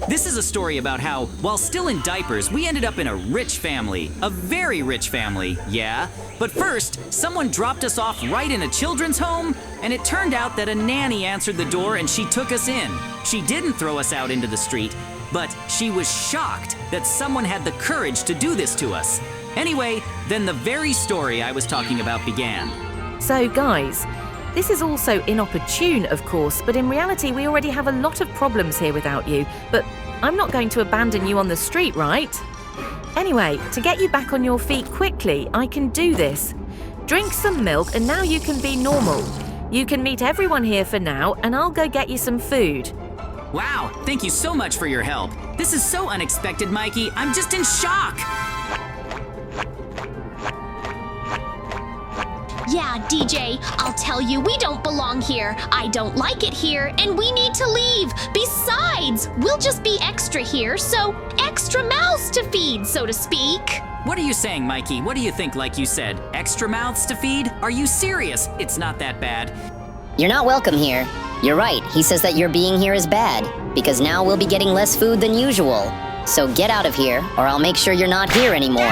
This is a story about how, while still in diapers, we ended up in a rich family. A very rich family, yeah. But first, someone dropped us off right in a children's home, and it turned out that a nanny answered the door and she took us in. She didn't throw us out into the street, but she was shocked that someone had the courage to do this to us. Anyway, then the very story I was talking about began. So guys, this is also inopportune, of course, but in reality we already have a lot of problems here without you. But I'm not going to abandon you on the street, right? Anyway, to get you back on your feet quickly, I can do this. Drink some milk and now you can be normal. You can meet everyone here for now and I'll go get you some food. Wow, thank you so much for your help. This is so unexpected, Mikey. I'm just in shock. Yeah, DJ, I'll tell you, we don't belong here. I don't like it here, and we need to leave. Besides, we'll just be extra here, so extra mouths to feed, so to speak. What are you saying, Mikey? What do you think, like you said? Extra mouths to feed? Are you serious? It's not that bad. You're not welcome here. You're right, he says that your being here is bad, because now we'll be getting less food than usual. So get out of here, or I'll make sure you're not here anymore.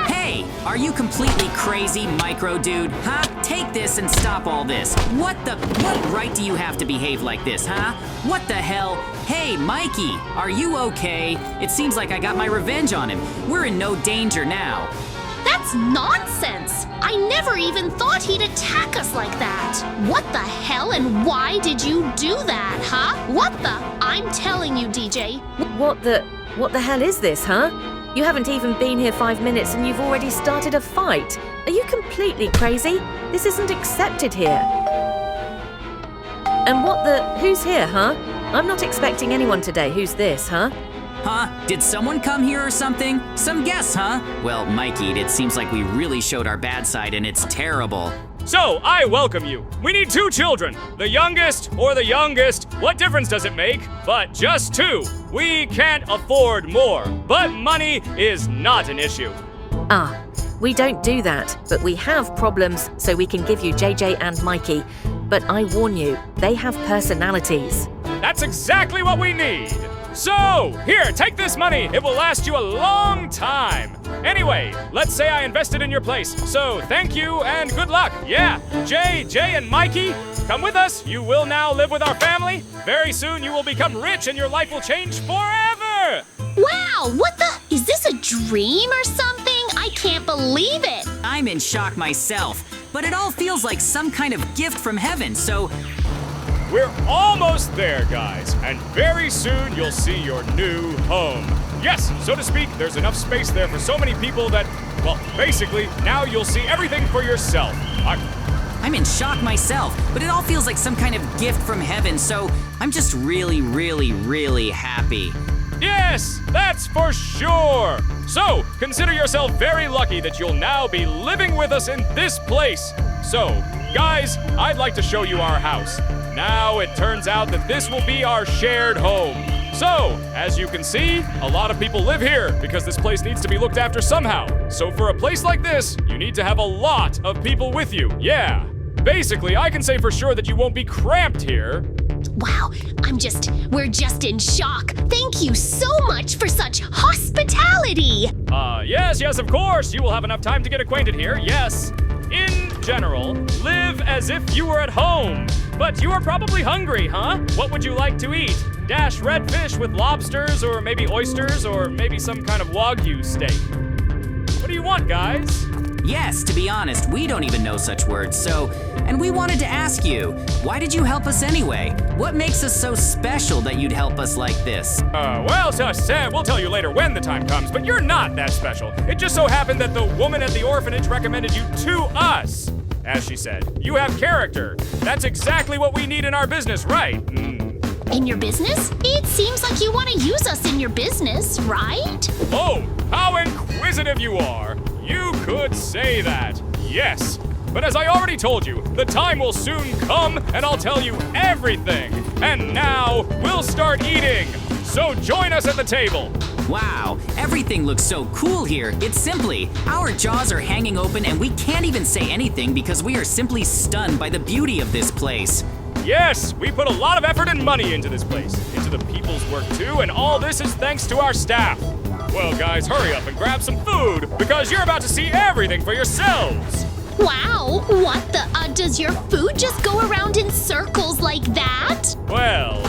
Hey, are you completely crazy, micro dude? Huh? Take this and stop all this. What right do you have to behave like this, huh? What the hell? Hey, Mikey, are you okay? It seems like I got my revenge on him. We're in no danger now. That's nonsense! I never even thought he'd attack us like that. What the hell and why did you do that, huh? What the? I'm telling you, DJ. What the hell is this, huh? You haven't even been here 5 minutes and you've already started a fight. Are you completely crazy? This isn't accepted here. And who's here, huh? I'm not expecting anyone today. Who's this, huh? Huh? Did someone come here or something? Some guests, huh? Well, Mikey, it seems like we really showed our bad side and it's terrible. So, I welcome you. We need 2 children. The youngest or the youngest. What difference does it make? But just 2. We can't afford more. But money is not an issue. We don't do that, but we have problems, so we can give you JJ and Mikey. But I warn you, they have personalities. That's exactly what we need. So, here, take this money. It will last you a long time. Anyway, let's say I invested in your place. So, thank you and good luck. Yeah, Jay and Mikey, come with us. You will now live with our family. Very soon you will become rich and your life will change forever. Wow, what the? Is this a dream or something? I can't believe it. I'm in shock myself, but it all feels like some kind of gift from heaven, so... We're almost there, guys, and very soon you'll see your new home. Yes, so to speak, there's enough space there for so many people that, well, basically, now you'll see everything for yourself. I'm in shock myself, but it all feels like some kind of gift from heaven, so I'm just really, really, really happy. Yes, that's for sure. So, consider yourself very lucky that you'll now be living with us in this place. So, guys, I'd like to show you our house. Now it turns out that this will be our shared home. So, as you can see, a lot of people live here because this place needs to be looked after somehow. So for a place like this, you need to have a lot of people with you, yeah. Basically, I can say for sure that you won't be cramped here. Wow, we're just in shock. Thank you so much for such hospitality. Yes, of course. You will have enough time to get acquainted here, yes. In general, live as if you were at home. But you are probably hungry, huh? What would you like to eat? Dash red fish with lobsters, or maybe oysters, or maybe some kind of Wagyu steak. What do you want, guys? Yes, to be honest, we don't even know such words, and we wanted to ask you, why did you help us anyway? What makes us so special that you'd help us like this? We'll tell you later when the time comes, but you're not that special. It just so happened that the woman at the orphanage recommended you to us. As she said, you have character. That's exactly what we need in our business, right? In your business? It seems like you want to use us in your business, right? Oh, how inquisitive you are. You could say that, yes. But as I already told you, the time will soon come and I'll tell you everything. And now, we'll start eating. So join us at the table. Wow, everything looks so cool here. It's simply, our jaws are hanging open and we can't even say anything because we are simply stunned by the beauty of this place. Yes, we put a lot of effort and money into this place, into the people's work too, and all this is thanks to our staff. Well, guys, hurry up and grab some food, because you're about to see everything for yourselves. Wow, what the? Does your food just go around in circles like that? Well,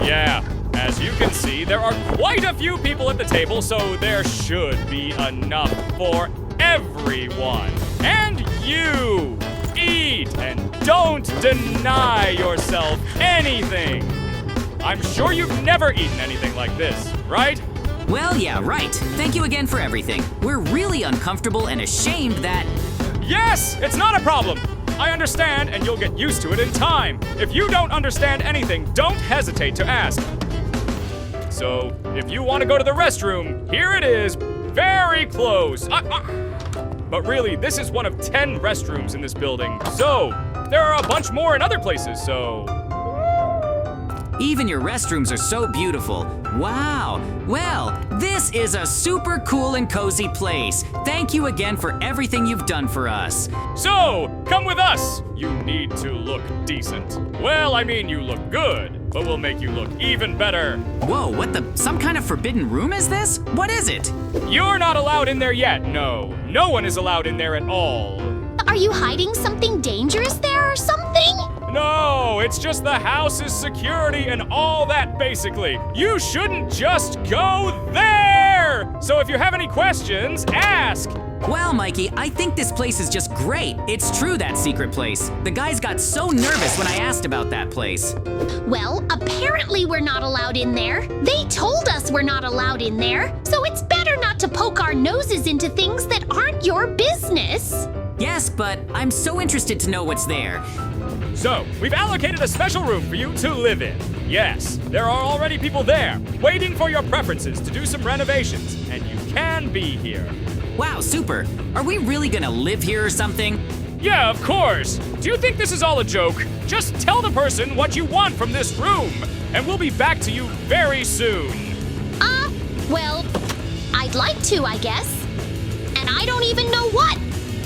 yeah. As you can see, there are quite a few people at the table, so there should be enough for everyone. And you! Eat and don't deny yourself anything. I'm sure you've never eaten anything like this, right? Well, yeah, right. Thank you again for everything. We're really uncomfortable and ashamed that... Yes, it's not a problem. I understand, and you'll get used to it in time. If you don't understand anything, don't hesitate to ask. So, if you want to go to the restroom, here it is, very close. But really, this is one of 10 restrooms in this building. So, there are a bunch more in other places, so... Even your restrooms are so beautiful. Wow. Well, this is a super cool and cozy place. Thank you again for everything you've done for us. So, come with us. You need to look decent. Well, I mean, you look good, but we'll make you look even better. Whoa, what the? Some kind of forbidden room is this? What is it? You're not allowed in there yet, no. No one is allowed in there at all. Are you hiding something dangerous there or something? No, it's just the house's security and all that, basically. You shouldn't just go there! So if you have any questions, ask! Well, Mikey, I think this place is just great. It's true, that secret place. The guys got so nervous when I asked about that place. Well, apparently we're not allowed in there. They told us we're not allowed in there, so it's better not to poke our noses into things that aren't your business. Yes, but I'm so interested to know what's there. So, we've allocated a special room for you to live in. Yes, there are already people there, waiting for your preferences to do some renovations, and you can be here. Wow, super. Are we really gonna live here or something? Yeah, of course. Do you think this is all a joke? Just tell the person what you want from this room, and we'll be back to you very soon. Well, I'd like to, I guess. And I don't even know what.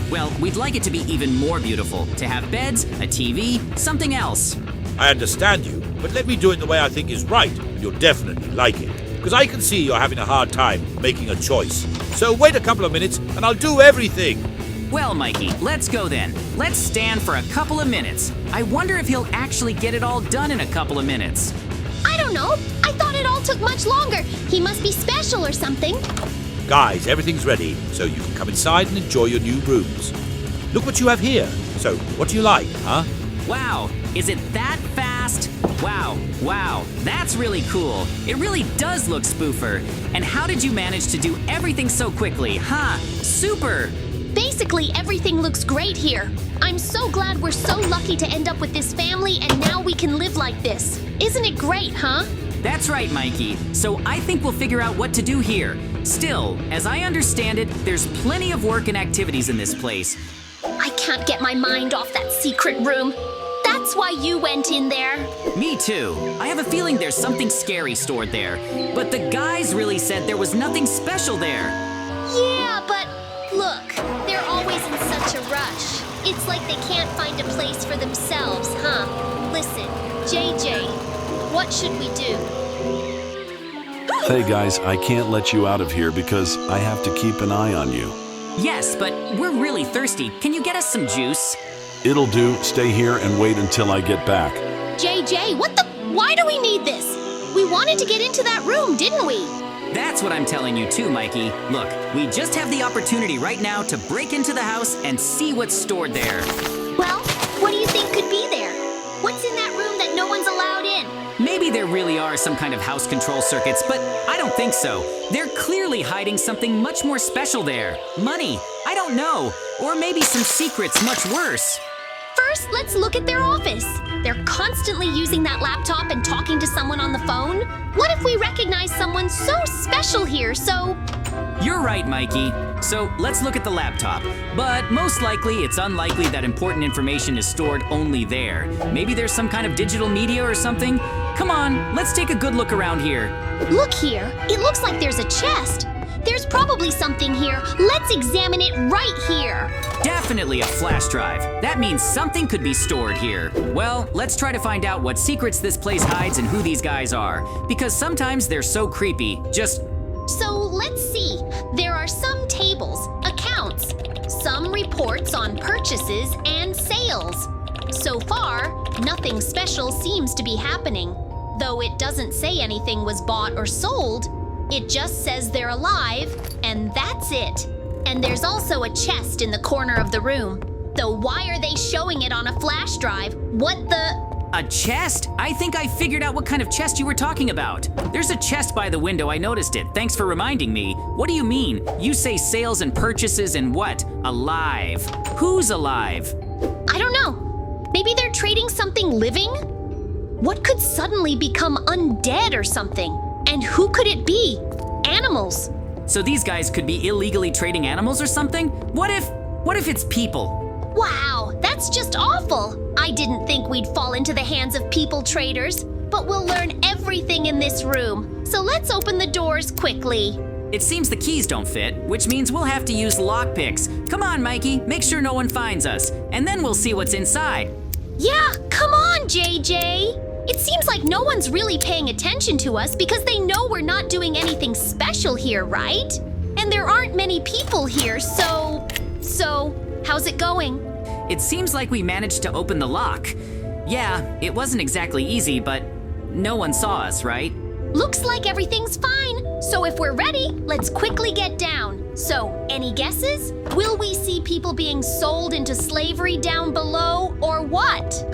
Well, we'd like it to be even more beautiful, to have beds, a TV, something else. I understand you, but let me do it the way I think is right, and you'll definitely like it. Because I can see you're having a hard time making a choice. So wait a couple of minutes, and I'll do everything. Well, Mikey, let's go then. Let's stand for a couple of minutes. I wonder if he'll actually get it all done in a couple of minutes. I don't know. I thought it all took much longer. He must be special or something. Guys, everything's ready, so you can come inside and enjoy your new rooms. Look what you have here. So, what do you like, huh? Wow, is it that fast? Wow, that's really cool. It really does look spoofer. And how did you manage to do everything so quickly, huh? Super! Basically, everything looks great here. I'm so glad we're so lucky to end up with this family and now we can live like this. Isn't it great, huh? That's right, Mikey. So I think we'll figure out what to do here. Still, as I understand it, there's plenty of work and activities in this place. I can't get my mind off that secret room. That's why you went in there. Me too. I have a feeling there's something scary stored there. But the guys really said there was nothing special there. Yeah, but look, they're always in such a rush. It's like they can't find a place for themselves, huh? Listen, JJ, what should we do? Hey guys, I can't let you out of here because I have to keep an eye on you. Yes, but we're really thirsty. Can you get us some juice? It'll do. Stay here and wait until I get back. JJ, why do we need this? We wanted to get into that room, didn't we? That's what I'm telling you too, Mikey. Look, we just have the opportunity right now to break into the house and see what's stored there. Well, what do you think could be there? What's in that room that no one's allowed in? Maybe there really are some kind of house control circuits, but I don't think so. They're clearly hiding something much more special there. Money, I don't know. Or maybe some secrets much worse. First, let's look at their office. They're constantly using that laptop and talking to someone on the phone. What if we recognize someone so special here, so... You're right, Mikey. So let's look at the laptop. But most likely, it's unlikely that important information is stored only there. Maybe there's some kind of digital media or something. Come on, let's take a good look around here. Look here. It looks like there's a chest. There's probably something here. Let's examine it right here. Definitely a flash drive. That means something could be stored here. Well, let's try to find out what secrets this place hides and who these guys are. Because sometimes they're so creepy. So let's see. There are some tables, accounts, some reports on purchases and sales. So far, nothing special seems to be happening. Though it doesn't say anything was bought or sold, it just says they're alive, and that's it. And there's also a chest in the corner of the room. Though why are they showing it on a flash drive? What the... A chest? I think I figured out what kind of chest you were talking about. There's a chest by the window, I noticed it. Thanks for reminding me. What do you mean? You say sales and purchases and what? Alive. Who's alive? I don't know. Maybe they're trading something living? What could suddenly become undead or something? And who could it be? Animals. So these guys could be illegally trading animals or something? What if it's people? Wow, that's just awful. I didn't think we'd fall into the hands of people traders, but we'll learn everything in this room. So let's open the doors quickly. It seems the keys don't fit, which means we'll have to use lockpicks. Come on, Mikey, make sure no one finds us, and then we'll see what's inside. Yeah, come on, JJ. It seems like no one's really paying attention to us because they know we're not doing anything special here, right? And there aren't many people here, so how's it going? It seems like we managed to open the lock. Yeah, it wasn't exactly easy, but no one saw us, right? Looks like everything's fine. So if we're ready, let's quickly get down. So, any guesses? Will we see people being sold into slavery down below, or what?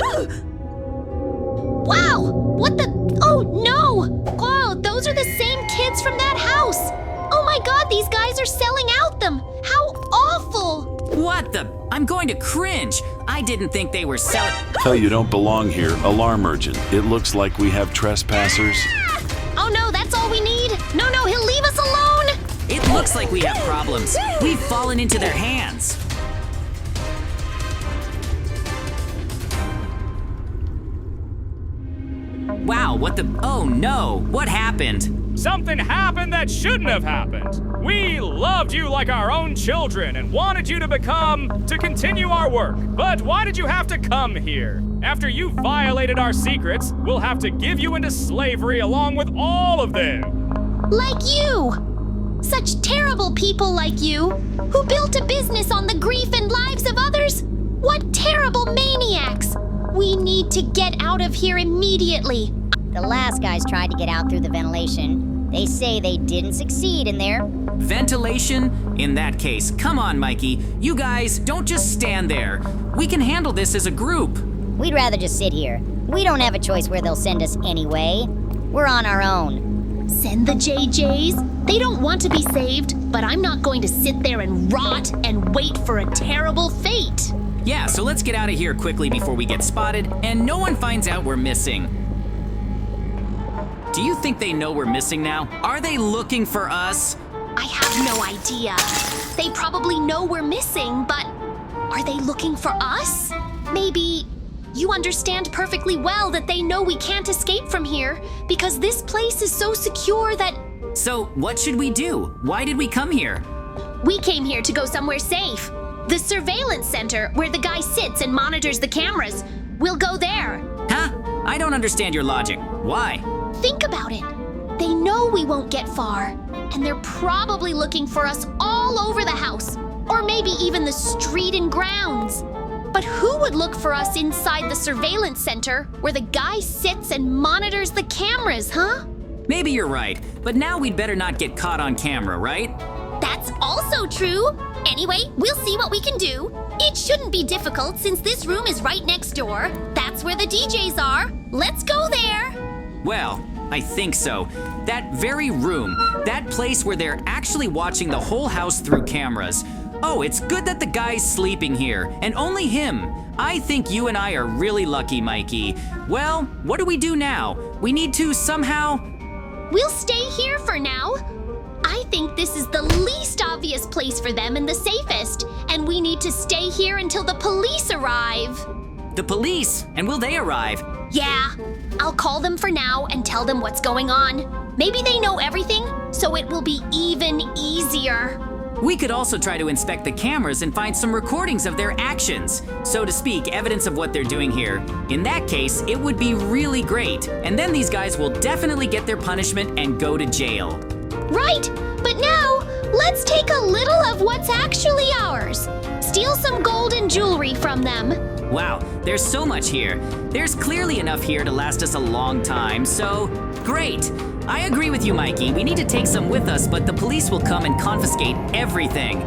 Wow! What the? Oh no! Oh, those are the same kids from that house! Oh my god, these guys are selling out them! How awful! What the? I'm going to cringe. I didn't think they were selling. Tell you don't belong here, alarm urgent. It looks like we have trespassers. Oh no, that's all we need! No, he'll leave us alone! It looks like we have problems. We've fallen into their hands. Wow, what the? Oh no, what happened? Something happened that shouldn't have happened. We loved you like our own children and wanted you to continue our work. But why did you have to come here? After you violated our secrets, we'll have to give you into slavery along with all of them. Like you! Such terrible people like you, who built a business on the grief and lives of others. What terrible maniacs! We need to get out of here immediately. The last guys tried to get out through the ventilation. They say they didn't succeed in there. Ventilation? In that case, come on, Mikey. You guys, don't just stand there. We can handle this as a group. We'd rather just sit here. We don't have a choice where they'll send us anyway. We're on our own. Send the JJs? They don't want to be saved, but I'm not going to sit there and rot and wait for a terrible fate. Yeah, so let's get out of here quickly before we get spotted and no one finds out we're missing. Do you think they know we're missing now? Are they looking for us? I have no idea. They probably know we're missing, but are they looking for us? Maybe you understand perfectly well that they know we can't escape from here because this place is so secure that... So what should we do? Why did we come here? We came here to go somewhere safe. The surveillance center where the guy sits and monitors the cameras. We'll go there. Huh? I don't understand your logic. Why? Think about it. They know we won't get far, and they're probably looking for us all over the house, or maybe even the street and grounds. But who would look for us inside the surveillance center where the guy sits and monitors the cameras, huh? Maybe you're right, but now we'd better not get caught on camera, right? That's also true. Anyway, we'll see what we can do. It shouldn't be difficult since this room is right next door. That's where the DJs are. Let's go there. Well, I think so. That very room, that place where they're actually watching the whole house through cameras. Oh, it's good that the guy's sleeping here, and only him. I think you and I are really lucky, Mikey. Well, what do we do now? We need to somehow... We'll stay here for now. I think this is the least obvious place for them and the safest, and we need to stay here until the police arrive. The police? And will they arrive? Yeah, I'll call them for now and tell them what's going on. Maybe they know everything, so it will be even easier. We could also try to inspect the cameras and find some recordings of their actions, so to speak, evidence of what they're doing here. In that case, it would be really great, and then these guys will definitely get their punishment and go to jail. Right, but now, let's take a little of what's actually ours. Steal some gold and jewelry from them. Wow, there's so much here. There's clearly enough here to last us a long time, so great. I agree with you, Mikey. We need to take some with us, but the police will come and confiscate everything.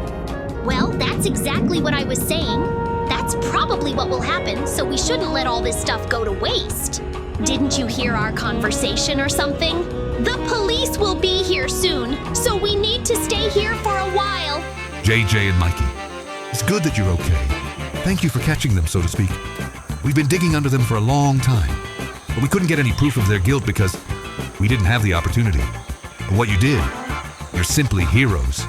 Well, that's exactly what I was saying. That's probably what will happen, so we shouldn't let all this stuff go to waste. Didn't you hear our conversation or something? The police will be here soon, so we need to stay here for a while. JJ and Mikey, it's good that you're okay. Thank you for catching them, so to speak. We've been digging under them for a long time, but we couldn't get any proof of their guilt because we didn't have the opportunity. But what you did, you're simply heroes.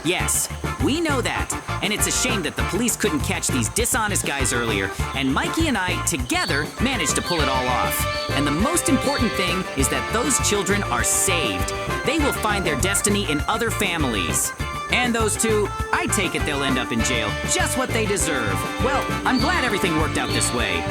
Yes, we know that. And it's a shame that the police couldn't catch these dishonest guys earlier, and Mikey and I, together, managed to pull it all off. And the most important thing is that those children are saved. They will find their destiny in other families. And those two, I take it they'll end up in jail, just what they deserve. Well, I'm glad everything worked out this way.